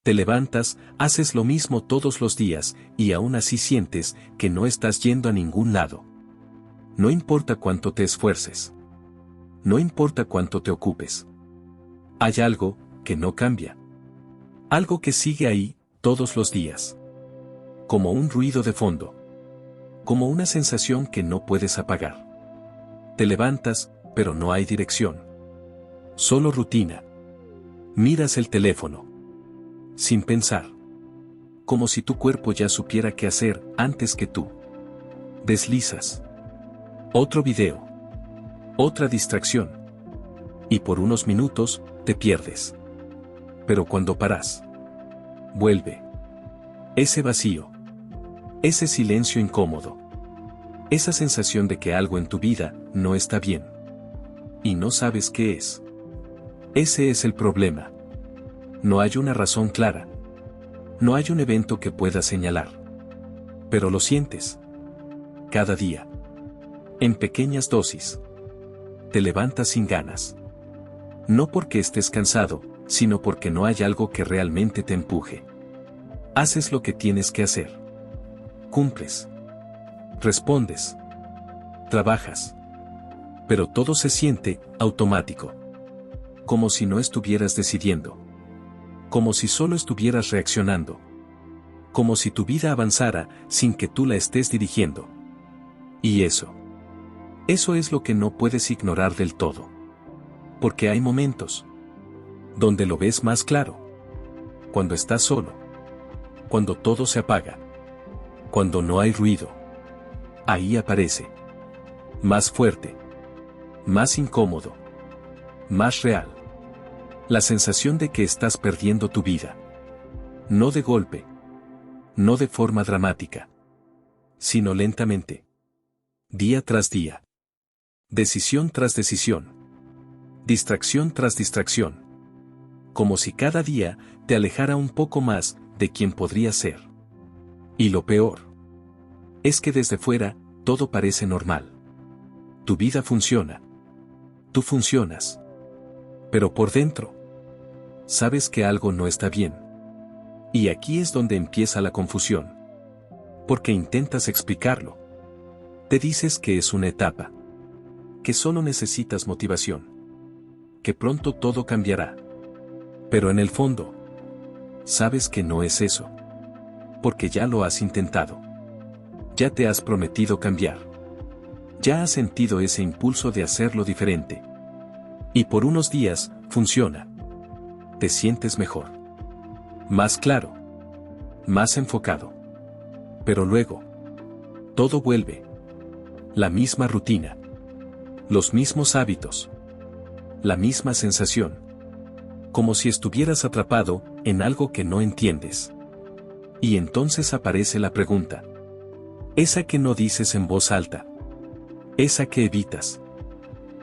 Te levantas, haces lo mismo todos los días, y aún así sientes que no estás yendo a ningún lado. No importa cuánto te esfuerces. No importa cuánto te ocupes. Hay algo que no cambia. Algo que sigue ahí, todos los días. Como un ruido de fondo. Como una sensación que no puedes apagar. Te levantas, pero no hay dirección. Solo rutina. Miras el teléfono. Sin pensar. Como si tu cuerpo ya supiera qué hacer antes que tú. Deslizas. Otro video. Otra distracción. Y por unos minutos, te pierdes. Pero cuando paras, vuelve. Ese vacío. Ese silencio incómodo. Esa sensación de que algo en tu vida no está bien. Y no sabes qué es. Ese es el problema. No hay una razón clara. No hay un evento que puedas señalar. Pero lo sientes. Cada día. En pequeñas dosis. Te levantas sin ganas. No porque estés cansado, sino porque no hay algo que realmente te empuje. Haces lo que tienes que hacer. Cumples. Respondes. Trabajas. Pero todo se siente automático. Como si no estuvieras decidiendo. Como si solo estuvieras reaccionando. Como si tu vida avanzara sin que tú la estés dirigiendo. Y eso es lo que no puedes ignorar del todo. Porque hay momentos donde lo ves más claro. Cuando estás solo. Cuando todo se apaga. Cuando no hay ruido. Ahí aparece. Más fuerte. Más incómodo. Más real. La sensación de que estás perdiendo tu vida. No de golpe. No de forma dramática. Sino lentamente. Día tras día. Decisión tras decisión. Distracción tras distracción. Como si cada día te alejara un poco más de quien podría ser. Y lo peor es que desde fuera todo parece normal. Tu vida funciona. Tú funcionas. Pero por dentro sabes que algo no está bien. Y aquí es donde empieza la confusión. Porque intentas explicarlo. Te dices que es una etapa. Que solo necesitas motivación. Que pronto todo cambiará. Pero en el fondo, sabes que no es eso. Porque ya lo has intentado. Ya te has prometido cambiar. Ya has sentido ese impulso de hacerlo diferente. Y por unos días, funciona. Te sientes mejor. Más claro. Más enfocado. Pero luego, todo vuelve. La misma rutina. Los mismos hábitos. La misma sensación. Como si estuvieras atrapado en algo que no entiendes. Y entonces aparece la pregunta. Esa que no dices en voz alta. Esa que evitas.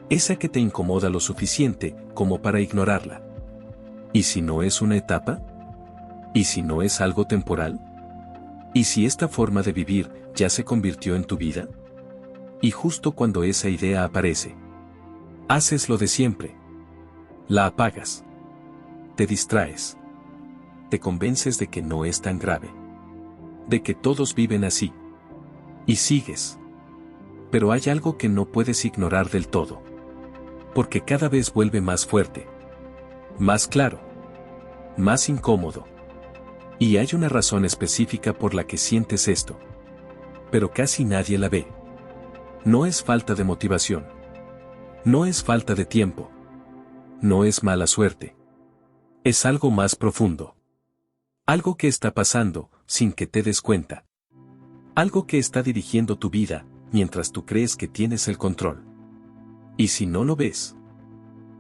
Esa que te incomoda lo suficiente como para ignorarla. ¿Y si no es una etapa? ¿Y si no es algo temporal? ¿Y si esta forma de vivir ya se convirtió en tu vida? Y justo cuando esa idea aparece, haces lo de siempre. La apagas. Te distraes. Te convences de que no es tan grave. De que todos viven así. Y sigues. Pero hay algo que no puedes ignorar del todo. Porque cada vez vuelve más fuerte. Más claro. Más incómodo. Y hay una razón específica por la que sientes esto. Pero casi nadie la ve. No es falta de motivación. No es falta de tiempo. No es mala suerte. Es algo más profundo. Algo que está pasando, sin que te des cuenta. Algo que está dirigiendo tu vida, mientras tú crees que tienes el control. Y si no lo ves,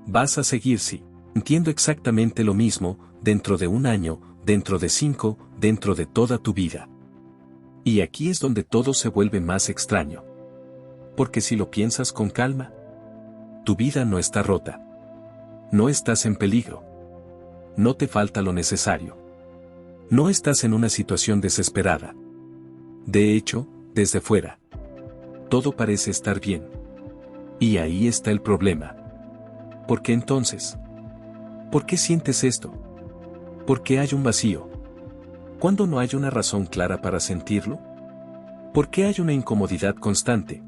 vas a seguir sintiendo exactamente lo mismo, dentro de un año, dentro de 5, dentro de toda tu vida. Y aquí es donde todo se vuelve más extraño. Porque si lo piensas con calma, tu vida no está rota. No estás en peligro. No te falta lo necesario. No estás en una situación desesperada. De hecho, desde fuera, todo parece estar bien. Y ahí está el problema. ¿Por qué entonces? ¿Por qué sientes esto? ¿Por qué hay un vacío? ¿Cuándo no hay una razón clara para sentirlo? ¿Por qué hay una incomodidad constante?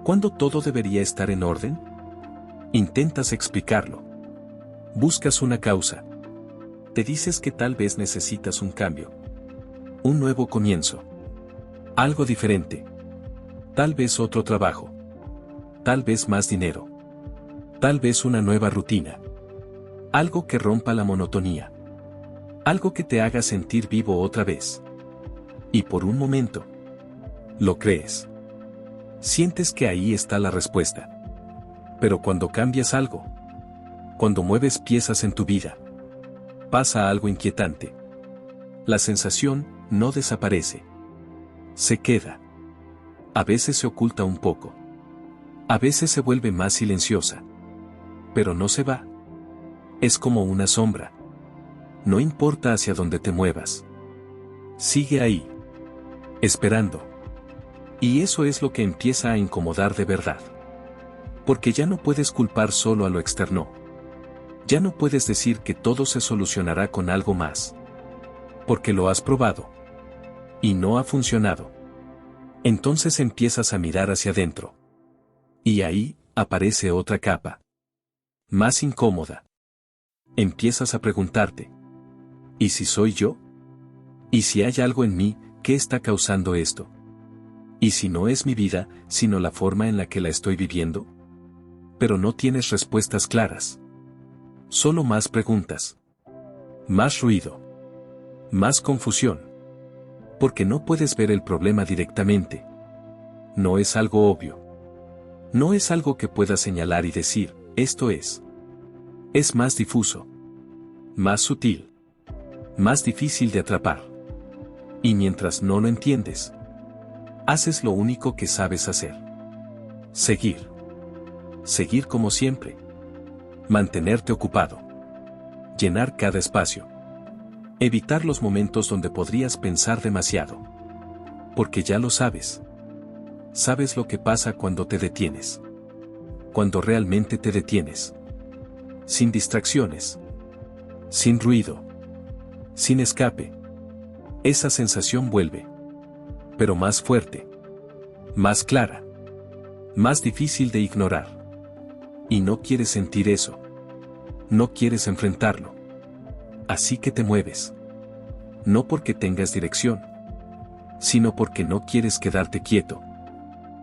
¿Cuándo todo debería estar en orden? Intentas explicarlo. Buscas una causa. Te dices que tal vez necesitas un cambio. Un nuevo comienzo. Algo diferente. Tal vez otro trabajo. Tal vez más dinero. Tal vez una nueva rutina. Algo que rompa la monotonía. Algo que te haga sentir vivo otra vez. Y por un momento, lo crees. Sientes que ahí está la respuesta. Pero cuando cambias algo, cuando mueves piezas en tu vida, pasa algo inquietante. La sensación no desaparece. Se queda. A veces se oculta un poco. A veces se vuelve más silenciosa. Pero no se va. Es como una sombra. No importa hacia dónde te muevas. Sigue ahí. Esperando. Y eso es lo que empieza a incomodar de verdad. Porque ya no puedes culpar solo a lo externo. Ya no puedes decir que todo se solucionará con algo más. Porque lo has probado. Y no ha funcionado. Entonces empiezas a mirar hacia adentro. Y ahí aparece otra capa. Más incómoda. Empiezas a preguntarte. ¿Y si soy yo? ¿Y si hay algo en mí que está causando esto? ¿Y si no es mi vida, sino la forma en la que la estoy viviendo? Pero no tienes respuestas claras. Solo más preguntas. Más ruido. Más confusión. Porque no puedes ver el problema directamente. No es algo obvio. No es algo que puedas señalar y decir, esto es. Es más difuso. Más sutil. Más difícil de atrapar. Y mientras no lo entiendes, haces lo único que sabes hacer. Seguir. Seguir como siempre. Mantenerte ocupado. Llenar cada espacio. Evitar los momentos donde podrías pensar demasiado. Porque ya lo sabes. Sabes lo que pasa cuando te detienes. Cuando realmente te detienes. Sin distracciones. Sin ruido. Sin escape. Esa sensación vuelve. Pero más fuerte. Más clara. Más difícil de ignorar. Y no quieres sentir eso. No quieres enfrentarlo. Así que te mueves. No porque tengas dirección. Sino porque no quieres quedarte quieto.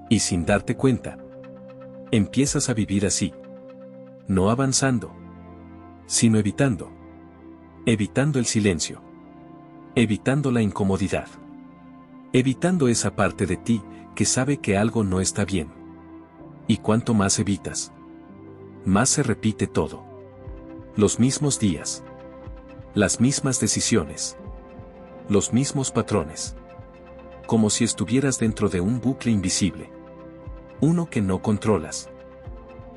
Y sin darte cuenta, empiezas a vivir así. No avanzando. Sino evitando. Evitando el silencio. Evitando la incomodidad. Evitando esa parte de ti que sabe que algo no está bien. Y cuanto más evitas, más se repite todo. Los mismos días. Las mismas decisiones. Los mismos patrones. Como si estuvieras dentro de un bucle invisible. Uno que no controlas.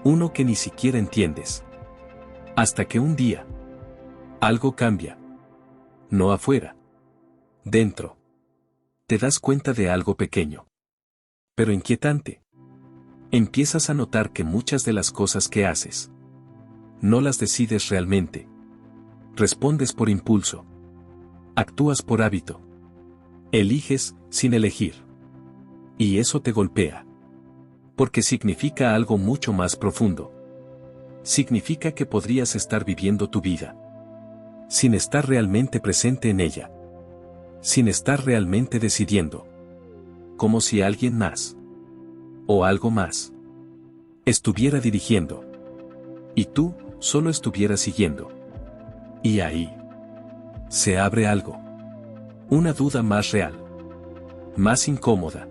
Uno que ni siquiera entiendes. Hasta que un día, algo cambia. No afuera. Dentro. Te das cuenta de algo pequeño. Pero inquietante. Empiezas a notar que muchas de las cosas que haces, no las decides realmente. Respondes por impulso. Actúas por hábito. Eliges sin elegir. Y eso te golpea. Porque significa algo mucho más profundo. Significa que podrías estar viviendo tu vida sin estar realmente presente en ella. Sin estar realmente decidiendo. Como si alguien más, o algo más, estuviera dirigiendo. Y tú, solo estuvieras siguiendo. Y ahí, se abre algo. Una duda más real. Más incómoda.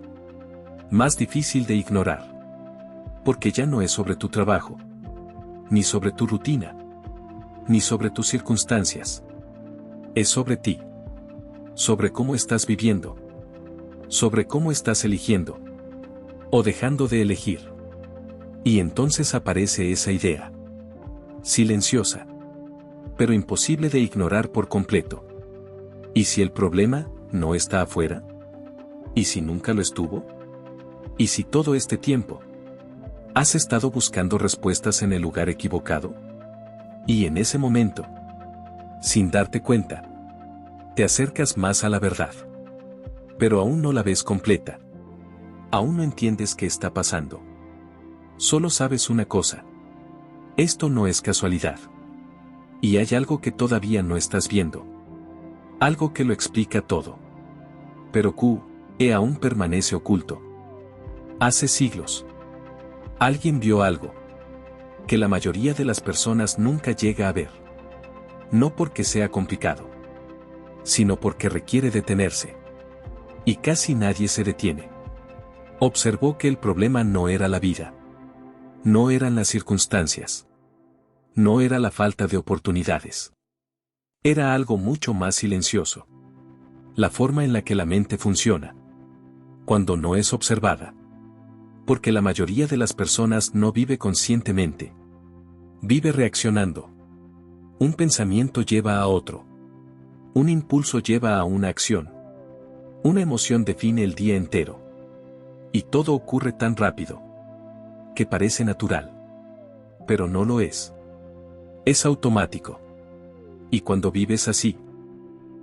Más difícil de ignorar. Porque ya no es sobre tu trabajo. Ni sobre tu rutina. Ni sobre tus circunstancias. Es sobre ti. Sobre cómo estás viviendo. Sobre cómo estás eligiendo. O dejando de elegir. Y entonces aparece esa idea. Silenciosa. Pero imposible de ignorar por completo. ¿Y si el problema no está afuera? ¿Y si nunca lo estuvo? ¿Y si todo este tiempo has estado buscando respuestas en el lugar equivocado? Y en ese momento, Sin darte cuenta, te acercas más a la verdad. Pero aún no la ves completa. Aún no entiendes qué está pasando. Solo sabes una cosa. Esto no es casualidad. Y hay algo que todavía no estás viendo. Algo que lo explica todo. Pero aún permanece oculto. Hace siglos, alguien vio algo que la mayoría de las personas nunca llega a ver. No porque sea complicado, sino porque requiere detenerse. Y casi nadie se detiene. Observó que el problema no era la vida. No eran las circunstancias. No era la falta de oportunidades. Era algo mucho más silencioso. La forma en la que la mente funciona. Cuando no es observada. Porque la mayoría de las personas no vive conscientemente. Vive reaccionando. Un pensamiento lleva a otro. Un impulso lleva a una acción. Una emoción define el día entero. Y todo ocurre tan rápido. Que parece natural. Pero no lo es. Es automático. Y cuando vives así,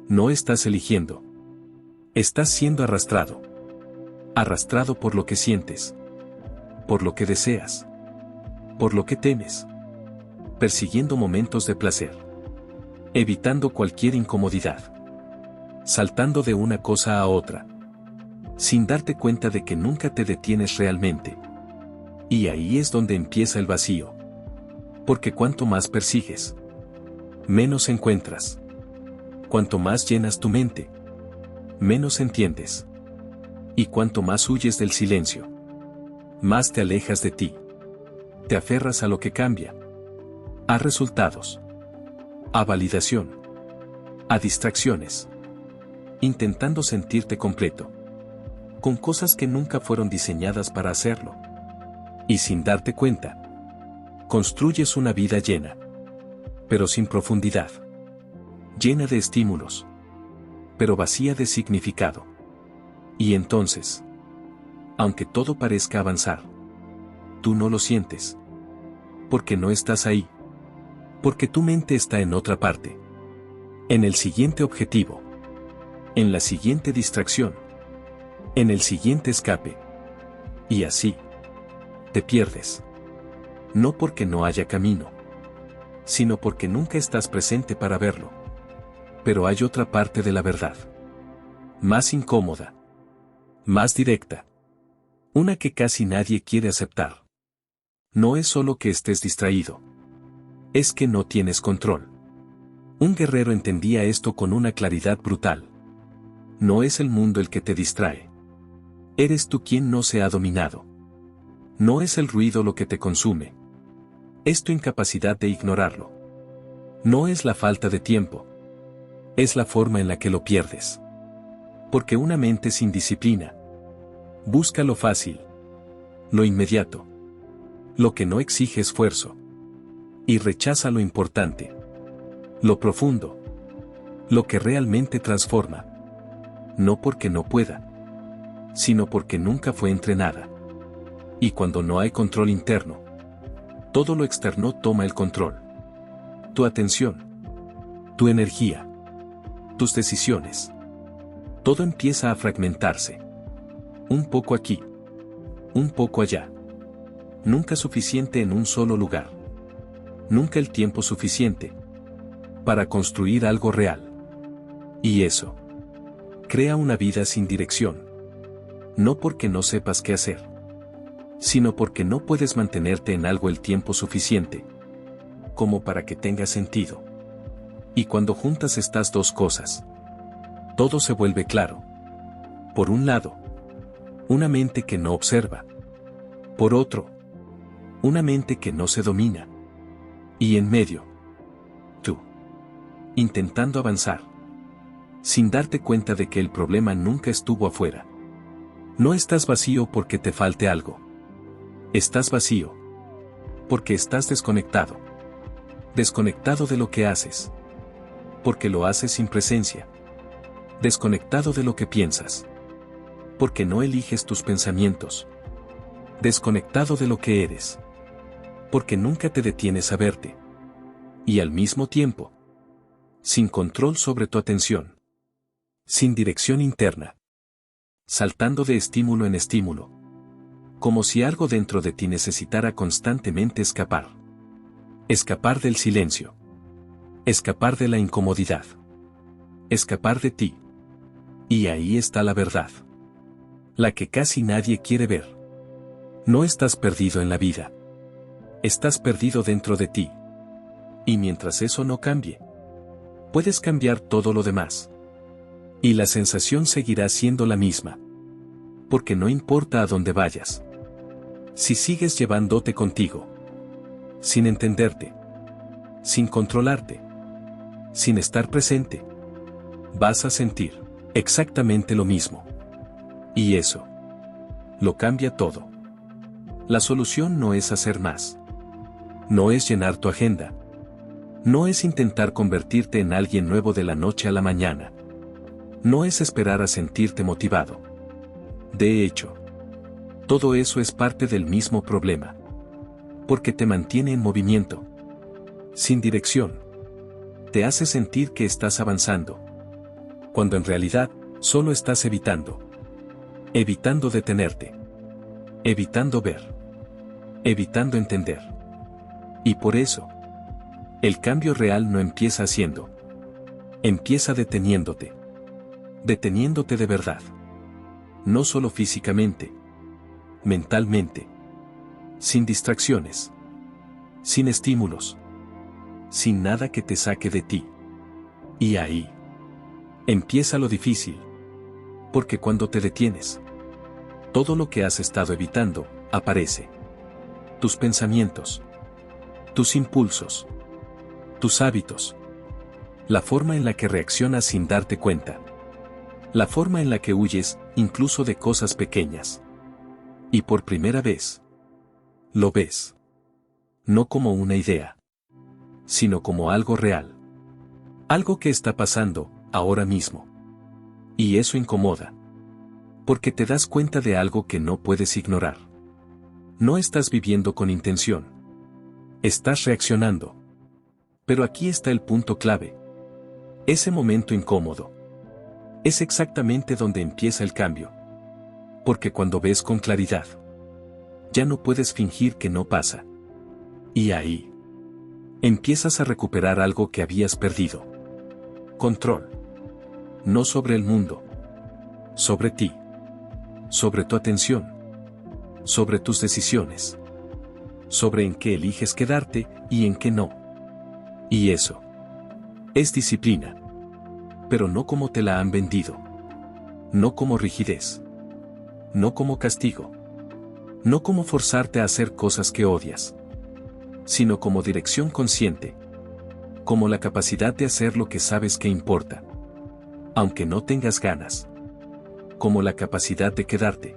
no estás eligiendo. Estás siendo arrastrado. Arrastrado por lo que sientes. Por lo que deseas. Por lo que temes. Persiguiendo momentos de placer. Evitando cualquier incomodidad. Saltando de una cosa a otra. Sin darte cuenta de que nunca te detienes realmente. Y ahí es donde empieza el vacío. Porque cuanto más persigues, menos encuentras. Cuanto más llenas tu mente, menos entiendes. Y cuanto más huyes del silencio, más te alejas de ti. Te aferras a lo que cambia. A resultados. A validación. A distracciones. Intentando sentirte completo. Con cosas que nunca fueron diseñadas para hacerlo. Y sin darte cuenta, construyes una vida llena. Pero sin profundidad. Llena de estímulos. Pero vacía de significado. Y entonces, aunque todo parezca avanzar, tú no lo sientes. Porque no estás ahí. Porque tu mente está en otra parte. En el siguiente objetivo. En la siguiente distracción. En el siguiente escape. Y así, te pierdes. No porque no haya camino, sino porque nunca estás presente para verlo. Pero hay otra parte de la verdad. Más incómoda. Más directa. Una que casi nadie quiere aceptar. No es solo que estés distraído. Es que no tienes control. Un guerrero entendía esto con una claridad brutal. No es el mundo el que te distrae. Eres tú quien no se ha dominado. No es el ruido lo que te consume. Es tu incapacidad de ignorarlo. No es la falta de tiempo. Es la forma en la que lo pierdes. Porque una mente sin disciplina busca lo fácil, lo inmediato, lo que no exige esfuerzo, y rechaza lo importante, lo profundo, lo que realmente transforma. No porque no pueda, sino porque nunca fue entrenada. Y cuando no hay control interno, todo lo externo toma el control. Tu atención, tu energía, tus decisiones. Todo empieza a fragmentarse. Un poco aquí, un poco allá. Nunca suficiente en un solo lugar. Nunca el tiempo suficiente para construir algo real. Y eso crea una vida sin dirección. No porque no sepas qué hacer, sino porque no puedes mantenerte en algo el tiempo suficiente como para que tenga sentido. Y cuando juntas estas dos cosas, todo se vuelve claro. Por un lado, una mente que no observa. Por otro, una mente que no se domina. Y en medio, tú, intentando avanzar, sin darte cuenta de que el problema nunca estuvo afuera. No estás vacío porque te falte algo. Estás vacío porque estás desconectado. Desconectado de lo que haces. Porque lo haces sin presencia. Desconectado de lo que piensas. Porque no eliges tus pensamientos. Desconectado de lo que eres. Porque nunca te detienes a verte. Y al mismo tiempo, Sin control sobre tu atención. Sin dirección interna. Saltando de estímulo en estímulo. Como si algo dentro de ti necesitara constantemente escapar. Escapar del silencio. Escapar de la incomodidad. Escapar de ti. Y ahí está la verdad. La que casi nadie quiere ver. No estás perdido en la vida. Estás perdido dentro de ti. Y mientras eso no cambie, puedes cambiar todo lo demás. Y la sensación seguirá siendo la misma. Porque no importa a dónde vayas. Si sigues llevándote contigo. Sin entenderte. Sin controlarte. Sin estar presente. Vas a sentir exactamente lo mismo. Y eso lo cambia todo. La solución no es hacer más. No es llenar tu agenda. No es intentar convertirte en alguien nuevo de la noche a la mañana. No es esperar a sentirte motivado. De hecho, todo eso es parte del mismo problema. Porque te mantiene en movimiento. Sin dirección. Te hace sentir que estás avanzando. Cuando en realidad, solo estás evitando. Evitando detenerte. Evitando ver. Evitando entender. Y por eso, el cambio real no empieza haciendo. Empieza deteniéndote. Deteniéndote de verdad. No solo físicamente. Mentalmente. Sin distracciones. Sin estímulos. Sin nada que te saque de ti. Y ahí empieza lo difícil. Porque cuando te detienes, todo lo que has estado evitando, aparece. Tus pensamientos. Tus impulsos. Tus hábitos. La forma en la que reaccionas sin darte cuenta. La forma en la que huyes, incluso de cosas pequeñas. Y por primera vez, lo ves. No como una idea, sino como algo real. Algo que está pasando, ahora mismo. Y eso incomoda. Porque te das cuenta de algo que no puedes ignorar. No estás viviendo con intención. Estás reaccionando. Pero aquí está el punto clave. Ese momento incómodo. Es exactamente donde empieza el cambio. Porque cuando ves con claridad, ya no puedes fingir que no pasa. Y ahí empiezas a recuperar algo que habías perdido. Control. No sobre el mundo. Sobre ti. Sobre tu atención. Sobre tus decisiones. Sobre en qué eliges quedarte y en qué no. Y eso es disciplina. Pero no como te la han vendido. No como rigidez. No como castigo. No como forzarte a hacer cosas que odias. Sino como dirección consciente. Como la capacidad de hacer lo que sabes que importa. Aunque no tengas ganas. Como la capacidad de quedarte.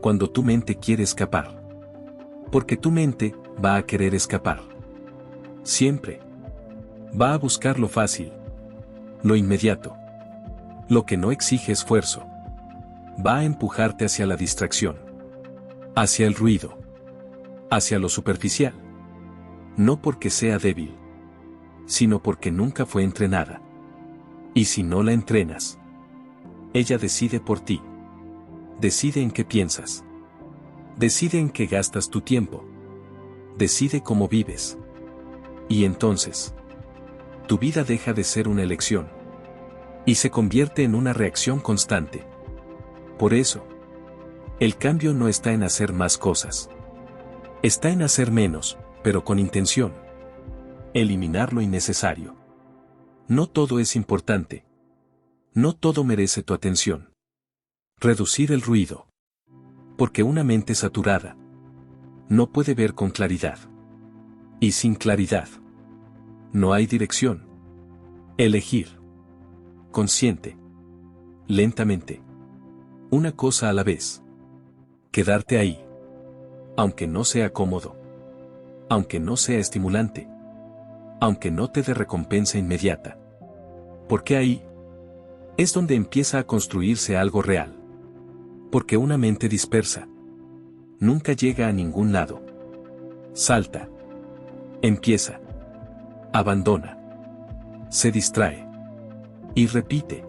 Cuando tu mente quiere escapar. Porque tu mente va a querer escapar. Siempre. Va a buscar lo fácil. Lo inmediato. Lo que no exige esfuerzo. Va a empujarte hacia la distracción. Hacia el ruido. Hacia lo superficial. No porque sea débil. Sino porque nunca fue entrenada. Y si no la entrenas, ella decide por ti. Decide en qué piensas. Decide en qué gastas tu tiempo. Decide cómo vives. Y entonces, tu vida deja de ser una elección. Y se convierte en una reacción constante. Por eso, el cambio no está en hacer más cosas. Está en hacer menos, pero con intención. Eliminar lo innecesario. No todo es importante. No todo merece tu atención. Reducir el ruido. Porque una mente saturada no puede ver con claridad. Y sin claridad, no hay dirección. Elegir. Consciente. Lentamente. Una cosa a la vez. Quedarte ahí. Aunque no sea cómodo. Aunque no sea estimulante. Aunque no te dé recompensa inmediata. Porque ahí es donde empieza a construirse algo real. Porque una mente dispersa nunca llega a ningún lado. Salta. Empieza. Abandona. Se distrae. Y repite.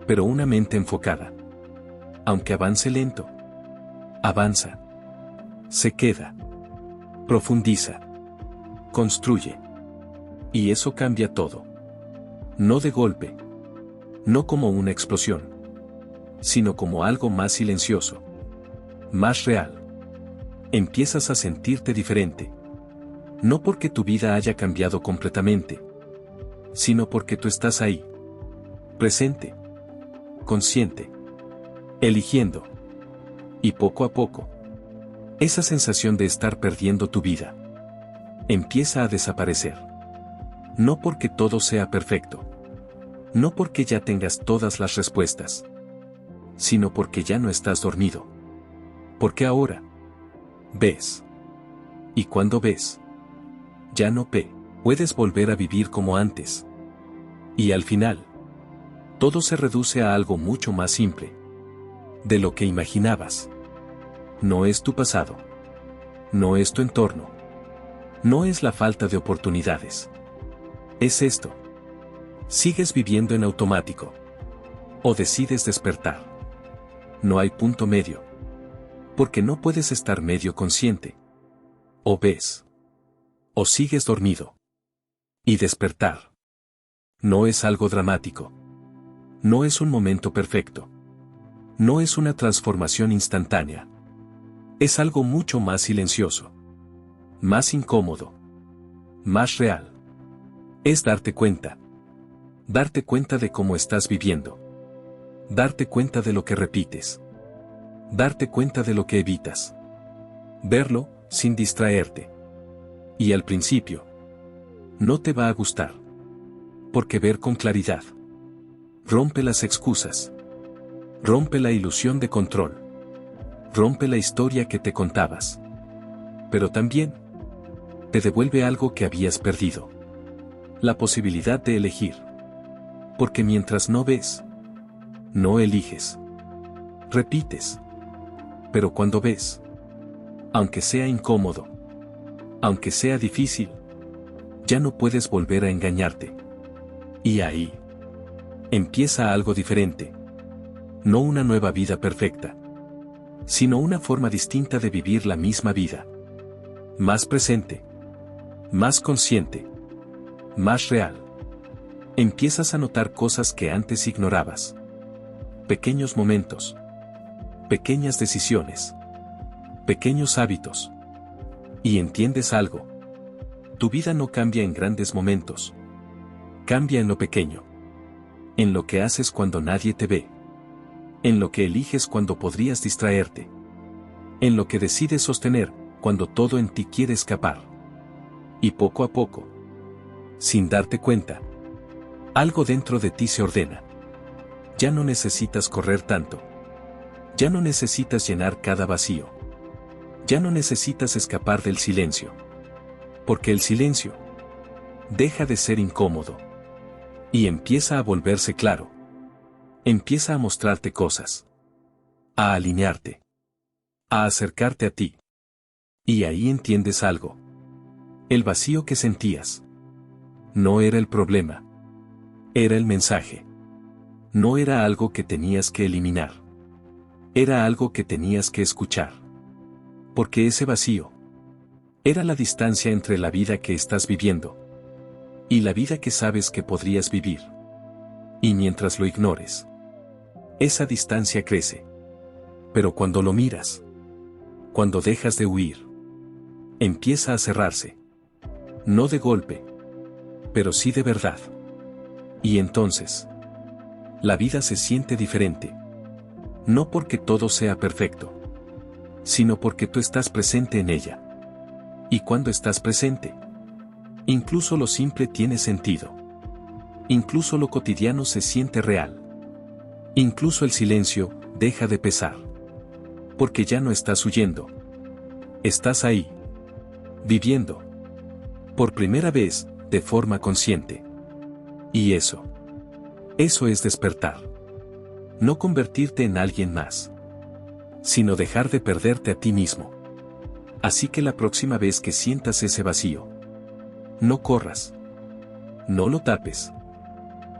Pero una mente enfocada, aunque avance lento, avanza. Se queda. Profundiza. Construye. Y eso cambia todo. No de golpe. No como una explosión. Sino como algo más silencioso. Más real. Empiezas a sentirte diferente. No porque tu vida haya cambiado completamente, sino porque tú estás ahí. Presente. Consciente. Eligiendo. Y poco a poco, esa sensación de estar perdiendo tu vida empieza a desaparecer. No porque todo sea perfecto. No porque ya tengas todas las respuestas. Sino porque ya no estás dormido. Porque ahora ves. Y cuando ves, ya no puedes volver a vivir como antes. Y al final, todo se reduce a algo mucho más simple de lo que imaginabas. No es tu pasado. No es tu entorno. No es la falta de oportunidades. Es esto. ¿Sigues viviendo en automático? ¿O decides despertar? No hay punto medio. Porque no puedes estar medio consciente. O ves. O sigues dormido. Y despertar. No es algo dramático. No es un momento perfecto. No es una transformación instantánea. Es algo mucho más silencioso. Más incómodo. Más real. Es darte cuenta. Darte cuenta de cómo estás viviendo. Darte cuenta de lo que repites. Darte cuenta de lo que evitas. Verlo, sin distraerte. Y al principio, no te va a gustar. Porque ver con claridad rompe las excusas. Rompe la ilusión de control. Rompe la historia que te contabas. Pero también te devuelve algo que habías perdido. La posibilidad de elegir. Porque mientras no ves, no eliges. Repites. Pero cuando ves, aunque sea incómodo, aunque sea difícil, ya no puedes volver a engañarte. Y ahí empieza algo diferente. No una nueva vida perfecta, sino una forma distinta de vivir la misma vida. Más presente. Más consciente. Más real. Empiezas a notar cosas que antes ignorabas. Pequeños momentos. Pequeñas decisiones. Pequeños hábitos. Y entiendes algo. Tu vida no cambia en grandes momentos. Cambia en lo pequeño. En lo que haces cuando nadie te ve. En lo que eliges cuando podrías distraerte. En lo que decides sostener cuando todo en ti quiere escapar. Y poco a poco, sin darte cuenta, algo dentro de ti se ordena. Ya no necesitas correr tanto. Ya no necesitas llenar cada vacío. Ya no necesitas escapar del silencio. Porque el silencio deja de ser incómodo. Y empieza a volverse claro. Empieza a mostrarte cosas. A alinearte. A acercarte a ti. Y ahí entiendes algo. El vacío que sentías no era el problema. Era el mensaje. No era algo que tenías que eliminar. Era algo que tenías que escuchar. Porque ese vacío era la distancia entre la vida que estás viviendo y la vida que sabes que podrías vivir. Y mientras lo ignores, esa distancia crece. Pero cuando lo miras, cuando dejas de huir, empieza a cerrarse. No de golpe, pero sí de verdad. Y entonces, la vida se siente diferente. No porque todo sea perfecto, sino porque tú estás presente en ella. Y cuando estás presente, incluso lo simple tiene sentido. Incluso lo cotidiano se siente real. Incluso el silencio deja de pesar. Porque ya no estás huyendo. Estás ahí. Viviendo. Por primera vez, de forma consciente. Y eso es despertar. No convertirte en alguien más, sino dejar de perderte a ti mismo. Así que la próxima vez que sientas ese vacío, no corras. No lo tapes.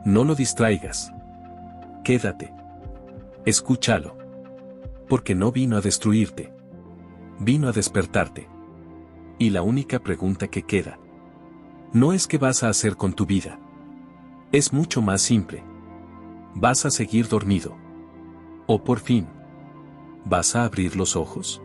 No lo distraigas. Quédate. Escúchalo. Porque no vino a destruirte. Vino a despertarte. Y la única pregunta que queda no es qué vas a hacer con tu vida. Es mucho más simple. ¿Vas a seguir dormido? ¿O por fin vas a abrir los ojos?